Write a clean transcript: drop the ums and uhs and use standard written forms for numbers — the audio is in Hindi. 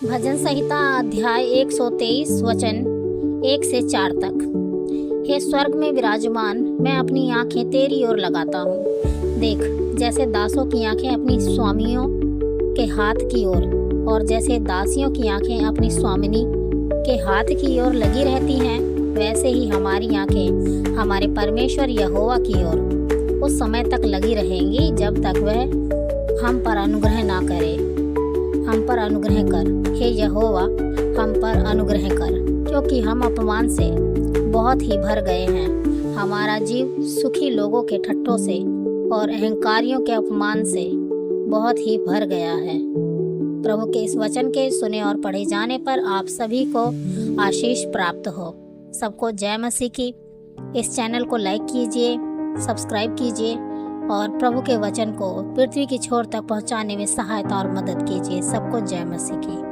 भजन संहिता अध्याय 123 वचन 1 से 4 तक। हे स्वर्ग में विराजमान, मैं अपनी आंखें तेरी ओर लगाता हूँ। देख, जैसे दासों की आंखें अपनी स्वामियों के हाथ की ओर और जैसे दासियों की आंखें अपनी स्वामिनी के हाथ की ओर लगी रहती हैं, वैसे ही हमारी आंखें हमारे परमेश्वर यहोवा की ओर उस समय तक लगी रहेंगी जब तक वह हम पर अनुग्रह ना करे। हम पर अनुग्रह कर, हे यहोवा, हम पर अनुग्रह कर, क्योंकि हम अपमान से बहुत ही भर गए हैं। हमारा जीव सुखी लोगों के ठट्ठों से और अहंकारियों के अपमान से बहुत ही भर गया है। प्रभु के इस वचन के सुने और पढ़े जाने पर आप सभी को आशीष प्राप्त हो। सबको जय मसीह की। इस चैनल को लाइक कीजिए, सब्सक्राइब कीजिए और प्रभु के वचन को पृथ्वी की छोर तक पहुंचाने में सहायता और मदद कीजिए। सबको जय मसीह की।